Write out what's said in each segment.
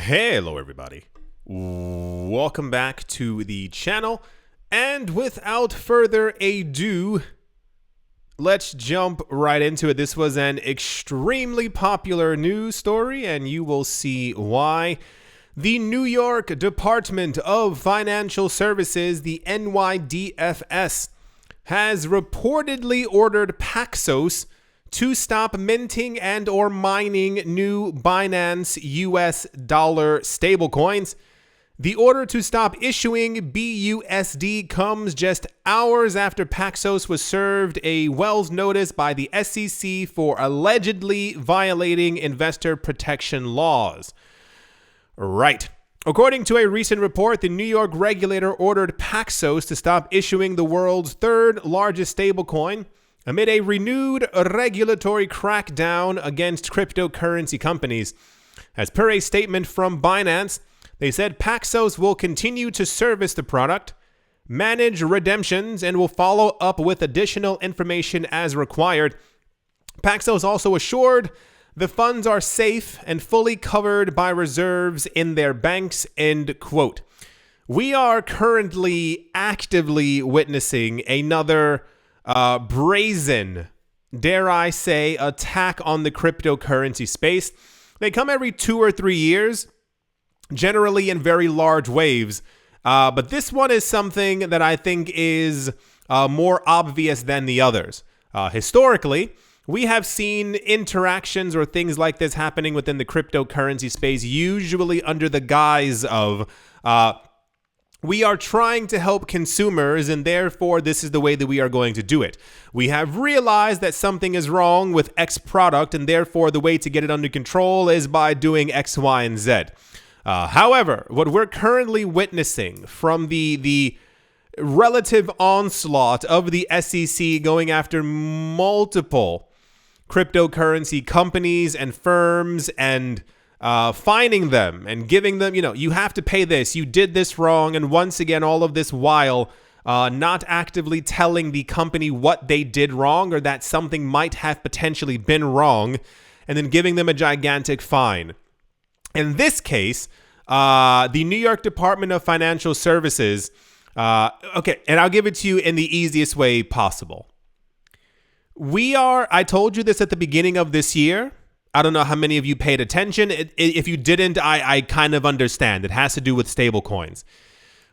Hello everybody, welcome back to the channel, and without further ado, let's jump right into it. This was an extremely popular news story, and you will see why. The New York Department of Financial Services, the NYDFS, has reportedly ordered Paxos to stop minting and or mining new Binance US dollar stablecoins. The order to stop issuing BUSD comes just hours after Paxos was served a Wells notice by the SEC for allegedly violating investor protection laws. Right. According to a recent report, the New York regulator ordered Paxos to stop issuing the world's third largest stablecoin amid a renewed regulatory crackdown against cryptocurrency companies. As per a statement from Binance, they said Paxos will continue to service the product, manage redemptions, and will follow up with additional information as required. Paxos also assured the funds are safe and fully covered by reserves in their banks, end quote. We are currently actively witnessing another brazen, dare I say, attack on the cryptocurrency space. They come every 2 or 3 years, generally in very large waves. But this one is something that I think is more obvious than the others. Historically, we have seen interactions or things like this happening within the cryptocurrency space, usually under the guise of we are trying to help consumers, and therefore this is the way that we are going to do it. We have realized that something is wrong with X product, and therefore the way to get it under control is by doing X, Y, and Z. However, what we're currently witnessing from the relative onslaught of the SEC going after multiple cryptocurrency companies and firms and fining them and giving them, you have to pay this, you did this wrong, and once again, all of this while not actively telling the company what they did wrong or that something might have potentially been wrong, and then giving them a gigantic fine. In this case, the New York Department of Financial Services, okay, and I'll give it to you in the easiest way possible. I told you this at the beginning of this year. I don't know how many of you paid attention. If you didn't, I kind of understand. It has to do with stablecoins.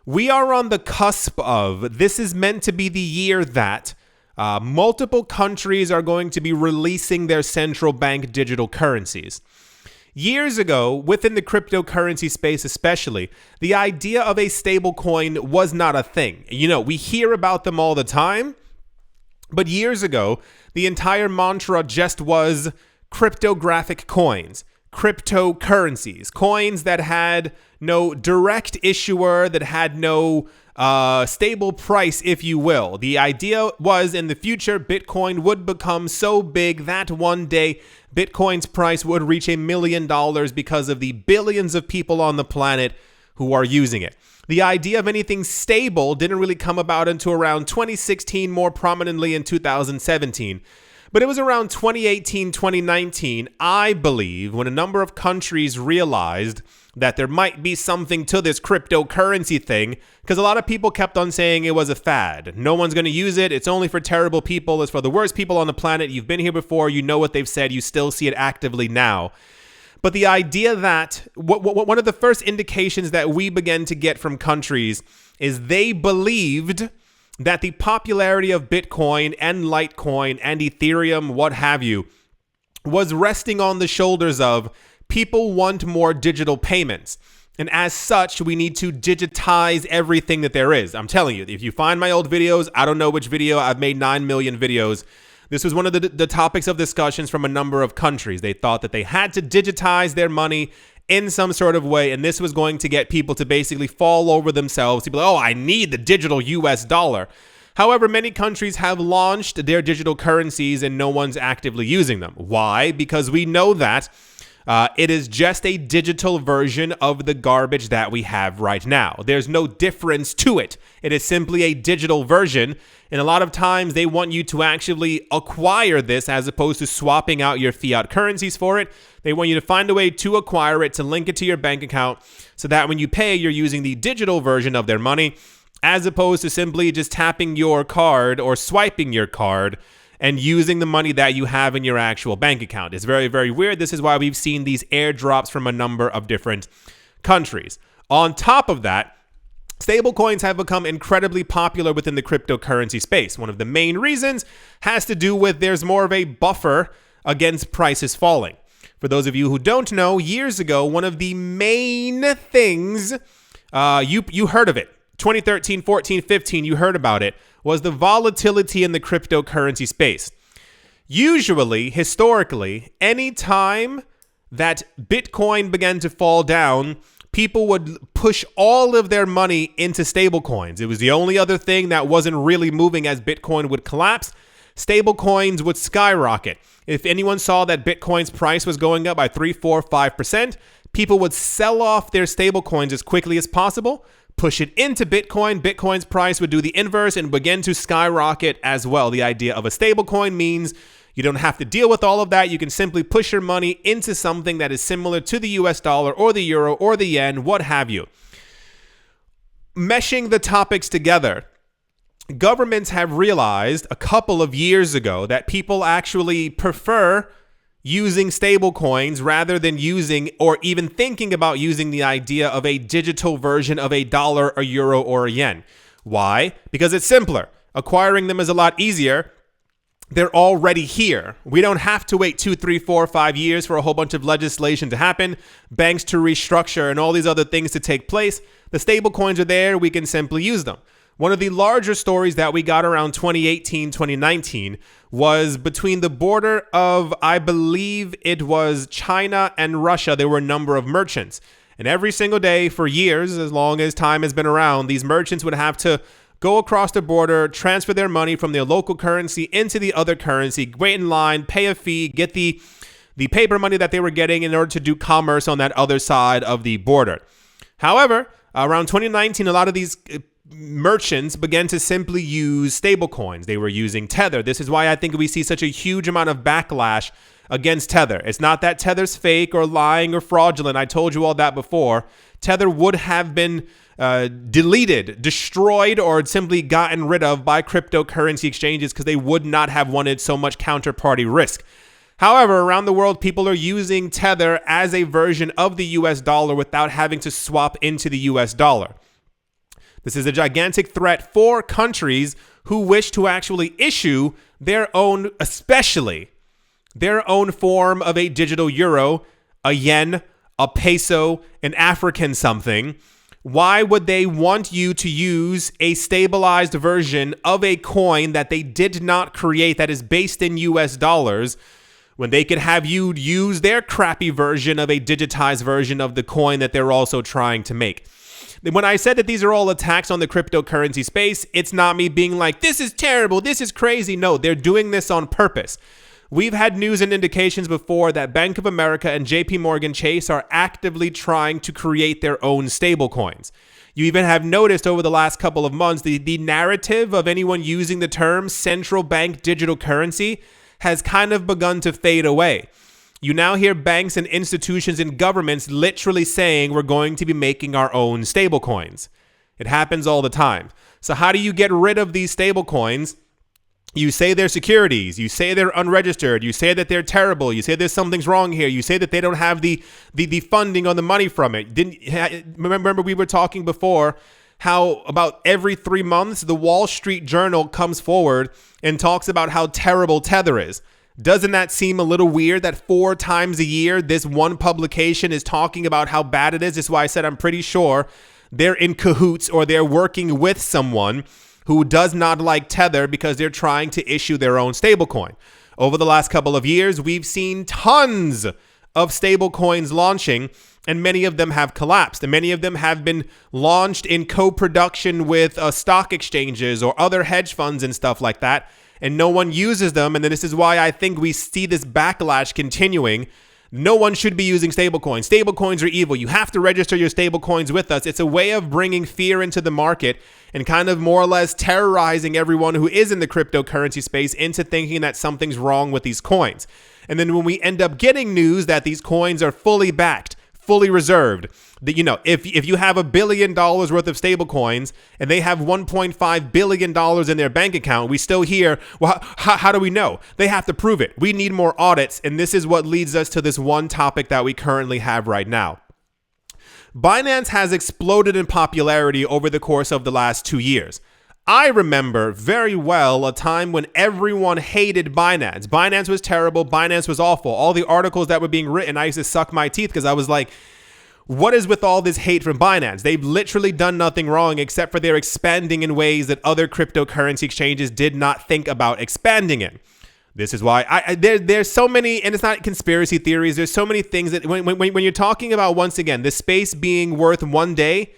We are on the cusp of, this is meant to be the year that multiple countries are going to be releasing their central bank digital currencies. Years ago, within the cryptocurrency space especially, the idea of a stablecoin was not a thing. We hear about them all the time, but years ago, the entire mantra just was cryptographic coins, cryptocurrencies, coins that had no direct issuer, that had no stable price, if you will. The idea was in the future, Bitcoin would become so big that one day Bitcoin's price would reach $1 million because of the billions of people on the planet who are using it. The idea of anything stable didn't really come about until around 2016, more prominently in 2017. But it was around 2018, 2019, I believe, when a number of countries realized that there might be something to this cryptocurrency thing, because a lot of people kept on saying it was a fad. No one's going to use it. It's only for terrible people. It's for the worst people on the planet. You've been here before. You know what they've said. You still see it actively now. But the idea that one of the first indications that we began to get from countries is they believed that the popularity of Bitcoin and Litecoin and Ethereum, what have you, was resting on the shoulders of people want more digital payments. And as such, we need to digitize everything that there is. I'm telling you, if you find my old videos, I don't know which video, I've made 9 million videos. This was one of the topics of discussions from a number of countries. They thought that they had to digitize their money in some sort of way, and this was going to get people to basically fall over themselves. People, I need the digital US dollar. However, many countries have launched their digital currencies and no one's actively using them. Why? Because we know that It is just a digital version of the garbage that we have right now. There's no difference to it. It is simply a digital version. And a lot of times they want you to actually acquire this as opposed to swapping out your fiat currencies for it. They want you to find a way to acquire it, to link it to your bank account so that when you pay, you're using the digital version of their money as opposed to simply just tapping your card or swiping your card and using the money that you have in your actual bank account. It's very, very weird. This is why we've seen these airdrops from a number of different countries. On top of that, stablecoins have become incredibly popular within the cryptocurrency space. One of the main reasons has to do with there's more of a buffer against prices falling. For those of you who don't know, years ago, one of the main things, you heard of it, 2013, 14, 15, you heard about it, was the volatility in the cryptocurrency space. Usually, historically, any time that Bitcoin began to fall down, people would push all of their money into stablecoins. It was the only other thing that wasn't really moving as Bitcoin would collapse. Stablecoins would skyrocket. If anyone saw that Bitcoin's price was going up by 3, 4, 5%, people would sell off their stablecoins as quickly as possible, push it into Bitcoin. Bitcoin's price would do the inverse and begin to skyrocket as well. The idea of a stablecoin means you don't have to deal with all of that. You can simply push your money into something that is similar to the US dollar or the euro or the yen, what have you. Meshing the topics together, governments have realized a couple of years ago that people actually prefer using stablecoins rather than using or even thinking about using the idea of a digital version of a dollar, a euro, or a yen. Why? Because it's simpler. Acquiring them is a lot easier. They're already here. We don't have to wait 2, 3, 4, 5 years for a whole bunch of legislation to happen, banks to restructure, and all these other things to take place. The stablecoins are there. We can simply use them. One of the larger stories that we got around 2018, 2019 was between the border of, I believe it was China and Russia. There were a number of merchants. And every single day for years, as long as time has been around, these merchants would have to go across the border, transfer their money from their local currency into the other currency, wait in line, pay a fee, get the paper money that they were getting in order to do commerce on that other side of the border. However, around 2019, a lot of these merchants began to simply use stablecoins. They were using Tether. This is why I think we see such a huge amount of backlash against Tether. It's not that Tether's fake or lying or fraudulent. I told you all that before. Tether would have been deleted, destroyed, or simply gotten rid of by cryptocurrency exchanges because they would not have wanted so much counterparty risk. However, around the world, people are using Tether as a version of the US dollar without having to swap into the US dollar. This is a gigantic threat for countries who wish to actually issue their own, especially their own form of a digital euro, a yen, a peso, an African something. Why would they want you to use a stabilized version of a coin that they did not create that is based in US dollars when they could have you use their crappy version of a digitized version of the coin that they're also trying to make? When I said that these are all attacks on the cryptocurrency space, it's not me being like, this is terrible, this is crazy. No, they're doing this on purpose. We've had news and indications before that Bank of America and JP Morgan Chase are actively trying to create their own stablecoins. You even have noticed over the last couple of months, the narrative of anyone using the term central bank digital currency has kind of begun to fade away. You now hear banks and institutions and governments literally saying we're going to be making our own stablecoins. It happens all the time. So how do you get rid of these stablecoins? You say they're securities. You say they're unregistered. You say that they're terrible. You say there's something's wrong here. You say that they don't have the funding or the money from it. Remember we were talking before how about every 3 months the Wall Street Journal comes forward and talks about how terrible Tether is. Doesn't that seem a little weird that 4 times a year this one publication is talking about how bad it is? That's why I said I'm pretty sure they're in cahoots or they're working with someone who does not like Tether because they're trying to issue their own stablecoin. Over the last couple of years, we've seen tons of stablecoins launching, and many of them have collapsed. And many of them have been launched in co-production with stock exchanges or other hedge funds and stuff like that. And no one uses them. And then this is why I think we see this backlash continuing. no one should be using stablecoins. Stablecoins are evil. You have to register your stablecoins with us. It's a way of bringing fear into the market and kind of more or less terrorizing everyone who is in the cryptocurrency space into thinking that something's wrong with these coins. And then when we end up getting news that these coins are fully backed, fully reserved, that, you know, if you have $1 billion worth of stable coins and they have $1.5 billion in their bank account, we still hear, well, how do we know? They have to prove it. We need more audits. And this is what leads us to this one topic that we currently have right now. Binance has exploded in popularity over the course of the last 2 years. I remember very well a time when everyone hated Binance. Binance was terrible. Binance was awful. All the articles that were being written, I used to suck my teeth because I was like, what is with all this hate from Binance? They've literally done nothing wrong except for they're expanding in ways that other cryptocurrency exchanges did not think about expanding in. This is why there's so many, and it's not conspiracy theories. There's so many things that when you're talking about, once again, the space being worth one day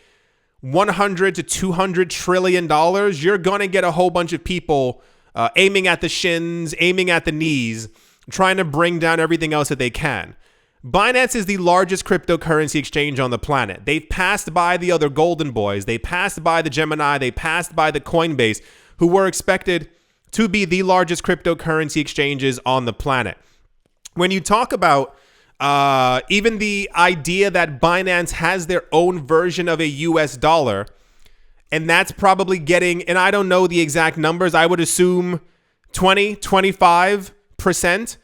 $100 to $200 trillion, you're going to get a whole bunch of people aiming at the shins, aiming at the knees, trying to bring down everything else that they can. Binance is the largest cryptocurrency exchange on the planet. They've passed by the other golden boys. They passed by the Gemini. They passed by the Coinbase, who were expected to be the largest cryptocurrency exchanges on the planet. When you talk about even the idea that Binance has their own version of a US dollar, and that's probably getting, and I don't know the exact numbers, I would assume 25%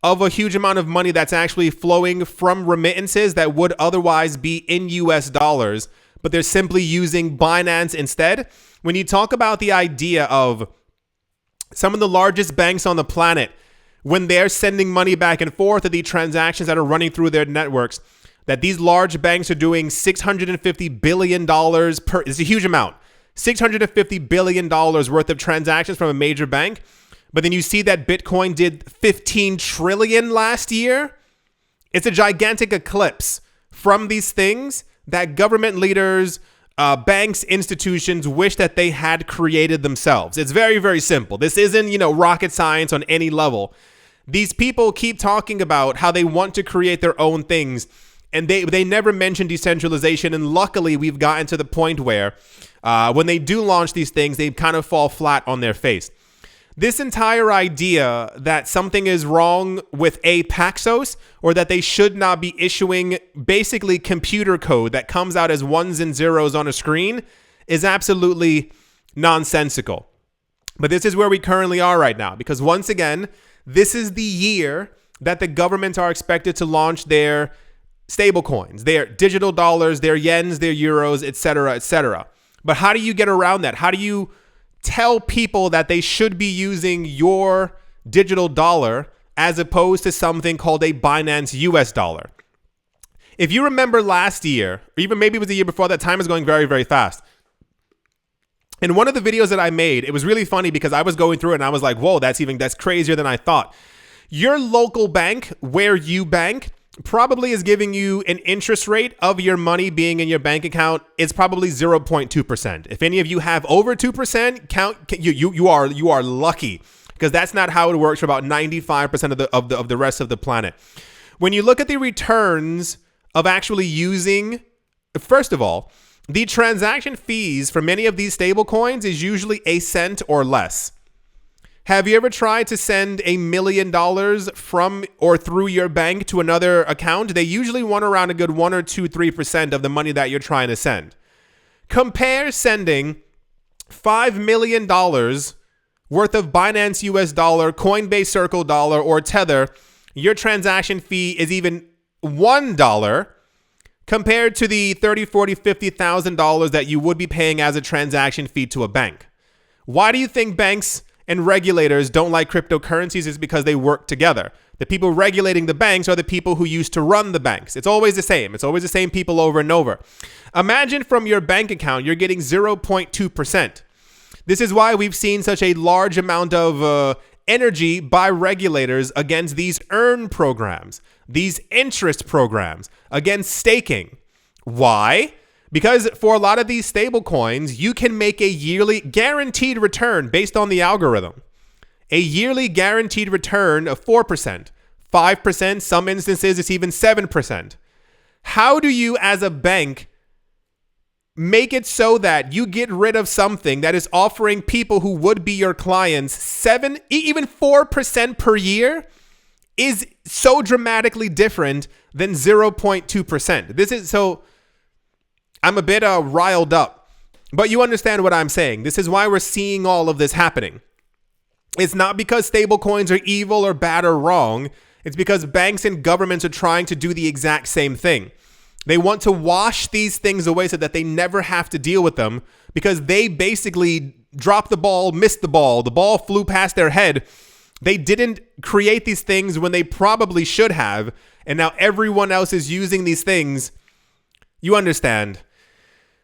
of a huge amount of money that's actually flowing from remittances that would otherwise be in US dollars, but they're simply using Binance instead. When you talk about the idea of some of the largest banks on the planet, when they're sending money back and forth to the transactions that are running through their networks, that these large banks are doing $650 billion per, it's a huge amount, $650 billion worth of transactions from a major bank. But then you see that Bitcoin did 15 trillion last year. It's a gigantic eclipse from these things that government leaders, banks, institutions wish that they had created themselves. It's very, very simple. This isn't, rocket science on any level. These people keep talking about how they want to create their own things, and they never mention decentralization. And luckily, we've gotten to the point where when they do launch these things, they kind of fall flat on their face. This entire idea that something is wrong with a Paxos, or that they should not be issuing basically computer code that comes out as ones and zeros on a screen, is absolutely nonsensical. But this is where we currently are right now, because once again, this is the year that the governments are expected to launch their stablecoins, their digital dollars, their yens, their euros, etc., etc. But how do you get around that? How do you tell people that they should be using your digital dollar as opposed to something called a Binance US dollar? If you remember last year, or even maybe it was the year before, that time is going very, very fast. In one of the videos that I made, it was really funny because I was going through it and I was like, whoa, that's crazier than I thought. Your local bank, where you bank, probably is giving you an interest rate of your money being in your bank account. It's probably 0.2%. If any of you have over 2%, you are lucky, because that's not how it works for about 95% of the rest of the planet. When you look at the returns of actually using, first of all, the transaction fees for many of these stable coins is usually a cent or less. Have you ever tried to send $1 million from or through your bank to another account? They usually want around a good 1 or 2, 3% of the money that you're trying to send. Compare sending $5 million worth of Binance US dollar, Coinbase Circle dollar, or Tether. Your transaction fee is even $1 compared to the $30,000, $40,000, $50,000 that you would be paying as a transaction fee to a bank. Why do you think banks and regulators don't like cryptocurrencies? Is because they work together. The people regulating the banks are the people who used to run the banks. It's always the same. It's always the same people over and over. Imagine from your bank account, you're getting 0.2%. This is why we've seen such a large amount of energy by regulators against these earn programs, these interest programs, against staking. Why? Because for a lot of these stable coins, you can make a yearly guaranteed return based on the algorithm. A yearly guaranteed return of 4%, 5%. Some instances, it's even 7%. How do you, as a bank, make it so that you get rid of something that is offering people who would be your clients 7, even 4% per year is so dramatically different than 0.2%. This is so, I'm a bit riled up, but you understand what I'm saying. This is why we're seeing all of this happening. It's not because stablecoins are evil or bad or wrong. It's because banks and governments are trying to do the exact same thing. They want to wash these things away so that they never have to deal with them, because they basically dropped the ball, missed the ball flew past their head. They didn't create these things when they probably should have, and now everyone else is using these things. You understand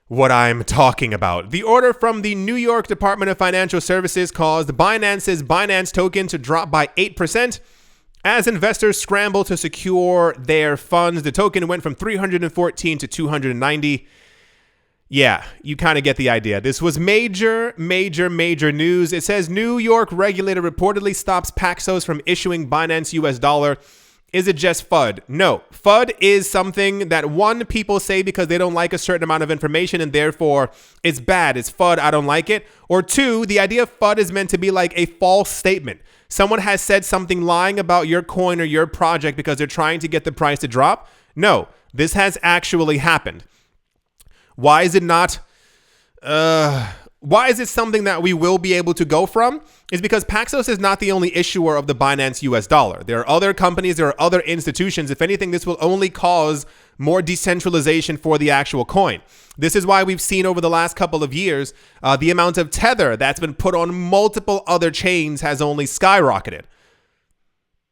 what I'm talking about. The order from the New York Department of Financial Services caused Binance's Binance token to drop by 8%. As investors scramble to secure their funds, the token went from 314 to 290. Yeah, you kind of get the idea. This was major news. It says New York regulator reportedly stops Paxos from issuing Binance US dollar. Is it just FUD? No. FUD is something that, one, people say because they don't like a certain amount of information and therefore it's bad. It's FUD. I don't like it. Or two, the idea of FUD is meant to be like a false statement. Someone has said something lying about your coin or your project because they're trying to get the price to drop. No, this has actually happened. Why is it not? Why is it something that we will be able to go from? Is because Paxos is not the only issuer of the Binance US dollar. There are other companies, there are other institutions. If anything, this will only cause more decentralization for the actual coin. This is why we've seen over the last couple of years, the amount of tether that's been put on multiple other chains has only skyrocketed,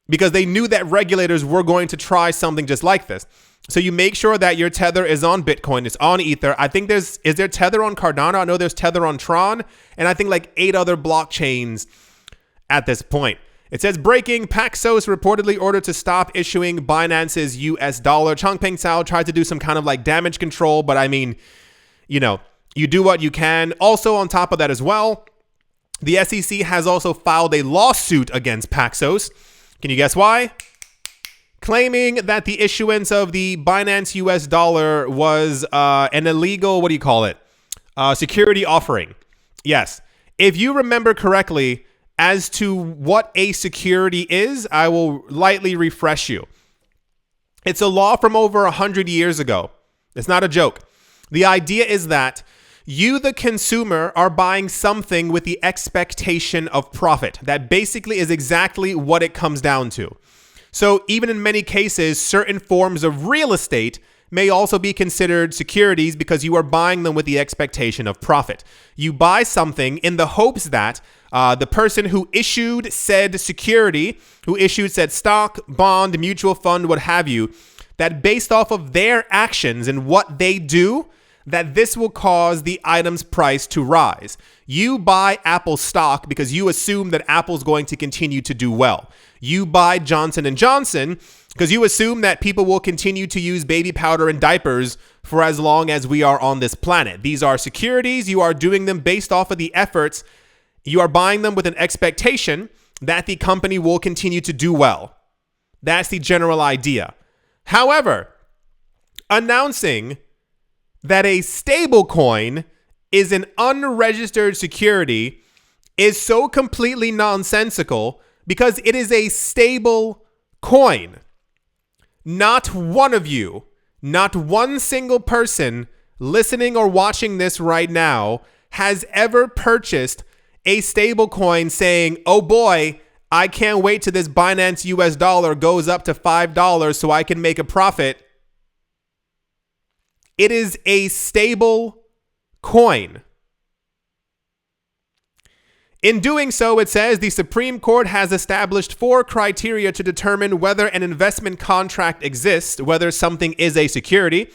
because they knew that regulators were going to try something just like this. So you make sure that your tether is on Bitcoin, it's on Ether. I think is there tether on Cardano? I know there's tether on Tron, and I think like 8 other blockchains at this point. It says breaking, Paxos reportedly ordered to stop issuing Binance's US dollar. Changpeng Zhao tried to do some kind of like damage control, but I mean, you know, you do what you can. Also on top of that as well, the SEC has also filed a lawsuit against Paxos. Can you guess why? Claiming that the issuance of the Binance US dollar was an illegal, security offering. Yes. If you remember correctly, as to what a security is, I will lightly refresh you. It's a law from over 100 years ago. It's not a joke. The idea is that you, the consumer, are buying something with the expectation of profit. That basically is exactly what it comes down to. So even in many cases, certain forms of real estate may also be considered securities because you are buying them with the expectation of profit. You buy something in the hopes that the person who issued said security, who issued said stock, bond, mutual fund, what have you, that based off of their actions and what they do, that this will cause the item's price to rise. You buy Apple stock because you assume that Apple's going to continue to do well. You buy Johnson & Johnson because you assume that people will continue to use baby powder and diapers for as long as we are on this planet. These are securities. You are doing them based off of the efforts. You are buying them with an expectation that the company will continue to do well. That's the general idea. However, announcing that a stablecoin is an unregistered security is so completely nonsensical because it is a stable coin. Not one of you, not one single person listening or watching this right now has ever purchased a stable coin saying, oh boy, I can't wait till this Binance US dollar goes up to $5 so I can make a profit. It is a stable coin. In doing so, it says the Supreme Court has established 4 criteria to determine whether an investment contract exists, whether something is a security.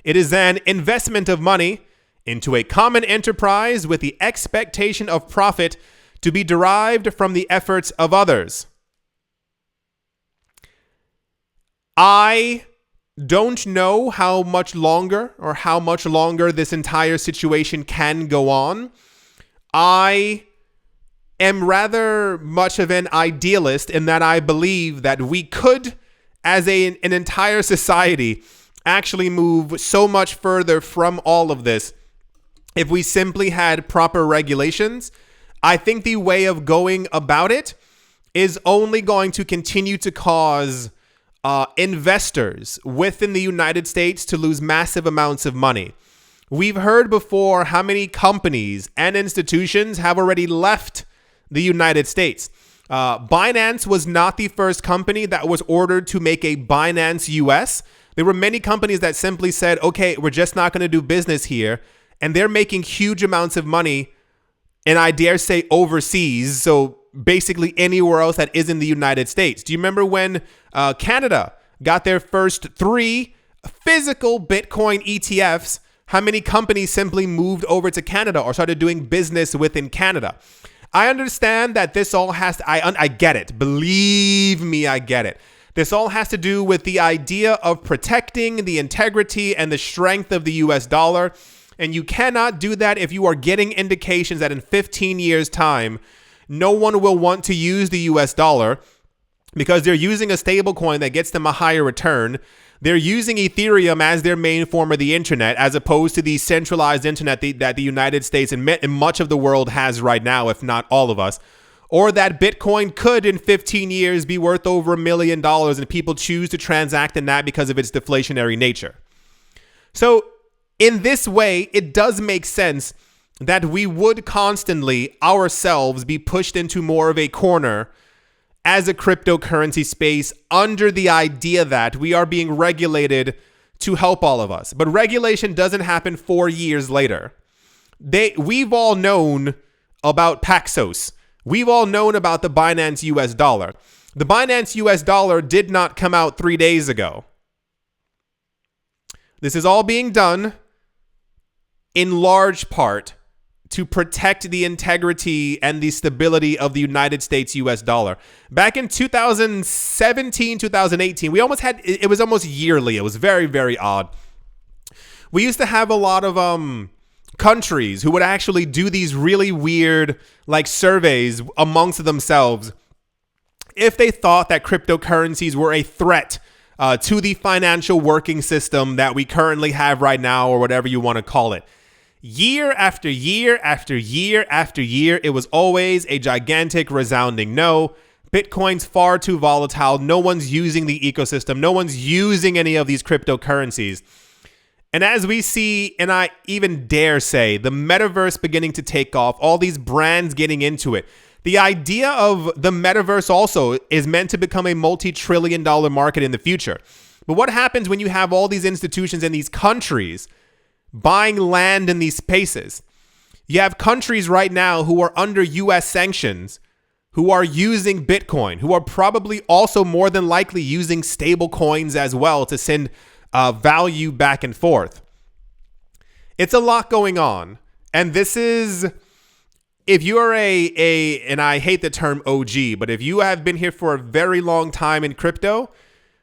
It is an investment of money into a common enterprise with the expectation of profit to be derived from the efforts of others. I don't know how much longer this entire situation can go on. I am rather much of an idealist in that I believe that we could, as an entire society, actually move so much further from all of this if we simply had proper regulations. I think the way of going about it is only going to continue to cause investors within the United States to lose massive amounts of money. We've heard before how many companies and institutions have already left the United States. Binance was not the first company that was ordered to make a Binance US. There were many companies that simply said, okay, we're just not going to do business here. And they're making huge amounts of money, and I dare say overseas. So basically anywhere else that is in the United States. Do you remember when Canada got their first 3 physical Bitcoin ETFs? How many companies simply moved over to Canada or started doing business within Canada? I understand that this all has to, I get it. Believe me, I get it. This all has to do with the idea of protecting the integrity and the strength of the US dollar. And you cannot do that if you are getting indications that in 15 years' time, no one will want to use the US dollar because they're using a stablecoin that gets them a higher return. They're using Ethereum as their main form of the internet, as opposed to the centralized internet that the United States and much of the world has right now, if not all of us. Or that Bitcoin could in 15 years be worth over $1 million and people choose to transact in that because of its deflationary nature. So in this way, it does make sense that we would constantly ourselves be pushed into more of a corner as a cryptocurrency space under the idea that we are being regulated to help all of us. But regulation doesn't happen 4 years later. We've all known about Paxos. We've all known about the Binance US dollar. The Binance US dollar did not come out 3 days ago. This is all being done in large part to protect the integrity and the stability of the United States US dollar. Back in 2017, 2018, we almost had, it was almost yearly. It was very, very odd. We used to have a lot of countries who would actually do these really weird like surveys amongst themselves if they thought that cryptocurrencies were a threat to the financial working system that we currently have right now, or whatever you want to call it. Year after year after year after year, it was always a gigantic resounding no. Bitcoin's far too volatile. No one's using the ecosystem. No one's using any of these cryptocurrencies. And as we see, and I even dare say, the metaverse beginning to take off, all these brands getting into it. The idea of the metaverse also is meant to become a multi-trillion-dollar market in the future. But what happens when you have all these institutions in these countries buying land in these spaces? You have countries right now who are under US sanctions, who are using Bitcoin, who are probably also more than likely using stable coins as well to send value back and forth. It's a lot going on. And this is, if you're and I hate the term OG, but if you have been here for a very long time in crypto,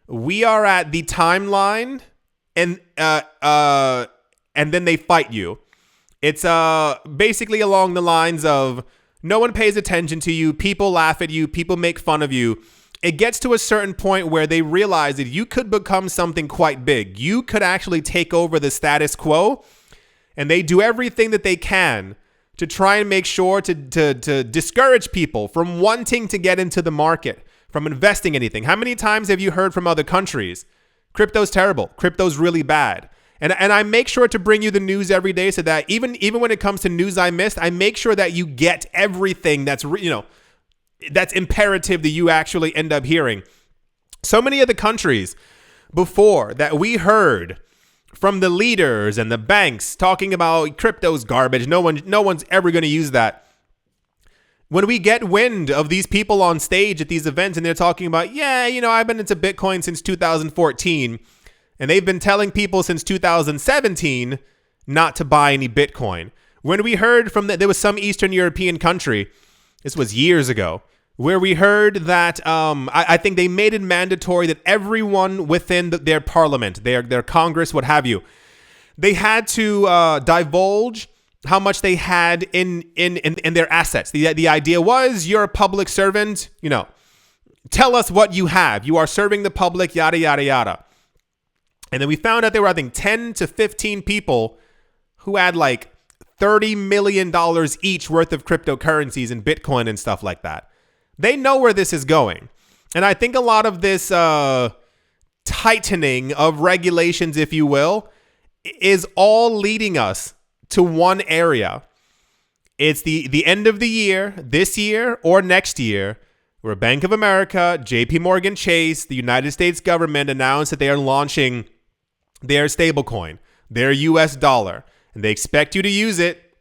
we are at the timeline and then they fight you. It's basically along the lines of no one pays attention to you. People laugh at you. People make fun of you. It gets to a certain point where they realize that you could become something quite big. You could actually take over the status quo, and they do everything that they can to try and make sure to discourage people from wanting to get into the market, from investing anything. How many times have you heard from other countries? Crypto's terrible. Crypto's really bad. And I make sure to bring you the news every day so that even when it comes to news I missed, I make sure that you get everything that's that's imperative that you actually end up hearing. So many of the countries before that we heard from the leaders and the banks talking about crypto's garbage. No one's ever going to use that. When we get wind of these people on stage at these events and they're talking about, I've been into Bitcoin since 2014. And they've been telling people since 2017 not to buy any Bitcoin. When we heard from there was some Eastern European country, this was years ago, where we heard that I think they made it mandatory that everyone within their parliament, their Congress, what have you, they had to divulge how much they had in their assets. The idea was, you're a public servant, tell us what you have. You are serving the public, yada, yada, yada. And then we found out there were, I think, 10 to 15 people who had like $30 million each worth of cryptocurrencies and Bitcoin and stuff like that. They know where this is going. And I think a lot of this tightening of regulations, if you will, is all leading us to one area. It's the end of the year, this year or next year, where Bank of America, JP Morgan Chase, the United States government announced that they are launching their stablecoin, their US dollar, and they expect you to use it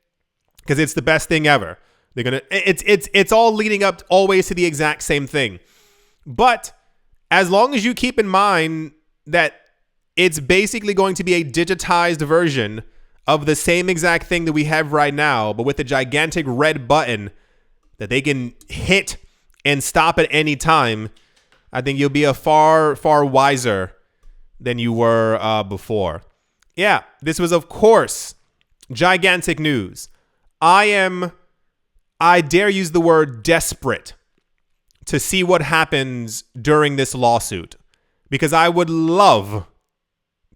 because it's the best thing ever. It's all leading up always to the exact same thing. But as long as you keep in mind that it's basically going to be a digitized version of the same exact thing that we have right now, but with a gigantic red button that they can hit and stop at any time, I think you'll be a far, far wiser than you were before. Yeah, this was, of course, gigantic news. I dare use the word desperate to see what happens during this lawsuit, because I would love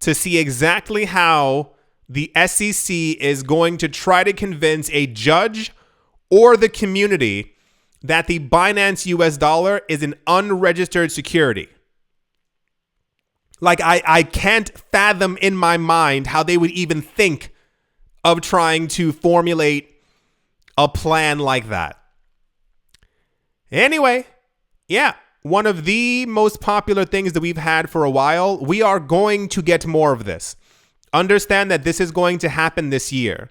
to see exactly how the SEC is going to try to convince a judge or the community that the Binance US dollar is an unregistered security. Like, I can't fathom in my mind how they would even think of trying to formulate a plan like that. Anyway, yeah, one of the most popular things that we've had for a while. We are going to get more of this. Understand that this is going to happen this year.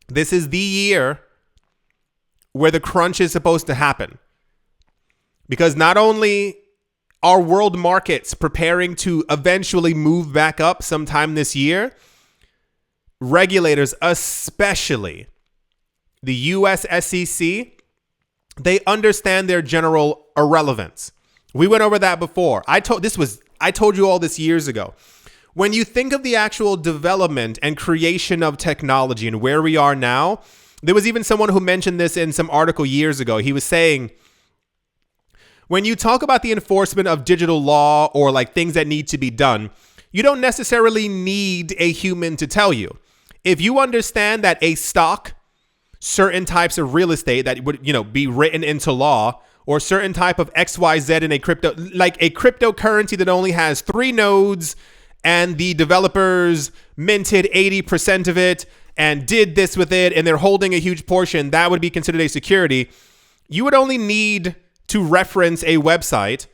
This is the year where the crunch is supposed to happen. Because not only are world markets preparing to eventually move back up sometime this year, regulators, especially the US SEC, they understand their general irrelevance. We went over that before. I told you all this years ago. When you think of the actual development and creation of technology and where we are now, there was even someone who mentioned this in some article years ago. He was saying, when you talk about the enforcement of digital law or like things that need to be done, you don't necessarily need a human to tell you. If you understand that a stock, certain types of real estate that would, be written into law, or certain type of XYZ in a crypto, like a cryptocurrency that only has 3 nodes and the developers minted 80% of it and did this with it and they're holding a huge portion, that would be considered a security. You would only need to reference a website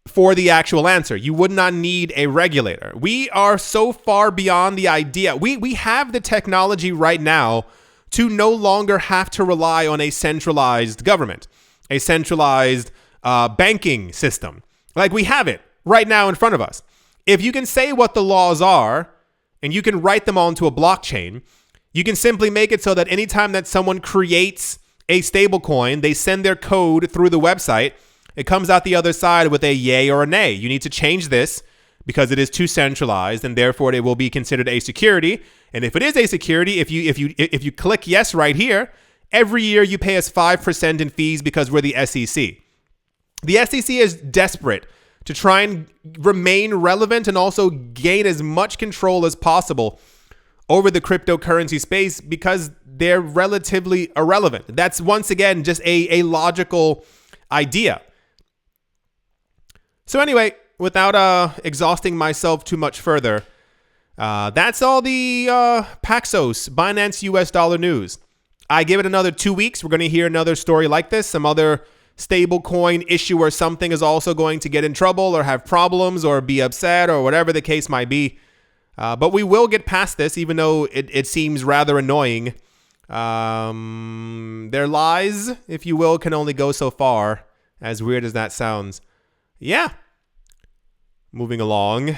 for the actual answer. You would not need a regulator. We are so far beyond the idea. We have the technology right now to no longer have to rely on a centralized government, a centralized banking system. Like, we have it right now in front of us. If you can say what the laws are and you can write them onto a blockchain, you can simply make it so that anytime that someone creates a stablecoin, they send their code through the website. It comes out the other side with a yay or a nay. You need to change this because it is too centralized and therefore it will be considered a security. And if it is a security, if you click yes right here, every year you pay us 5% in fees because we're the SEC. The SEC is desperate to try and remain relevant and also gain as much control as possible over the cryptocurrency space because they're relatively irrelevant. That's, once again, just a logical idea. So anyway, without exhausting myself too much further, that's all the Paxos Binance US dollar news. I give it another 2 weeks. We're going to hear another story like this. Some other stablecoin issue or something is also going to get in trouble or have problems or be upset or whatever the case might be. But we will get past this, even though it seems rather annoying. Their lies, if you will, can only go so far, as weird as that sounds. Yeah. Moving along.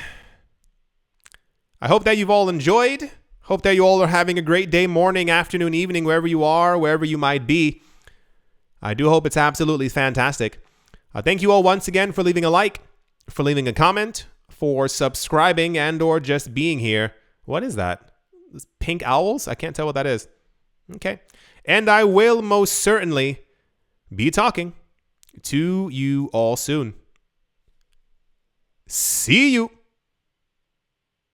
I hope that you've all enjoyed. Hope that you all are having a great day, morning, afternoon, evening, wherever you are, wherever you might be. I do hope it's absolutely fantastic. Thank you all once again for leaving a like, for leaving a comment, for subscribing, and or just being here. What is that? pink owls? I can't tell what that is. Okay. And I will most certainly be talking to you all soon. See you.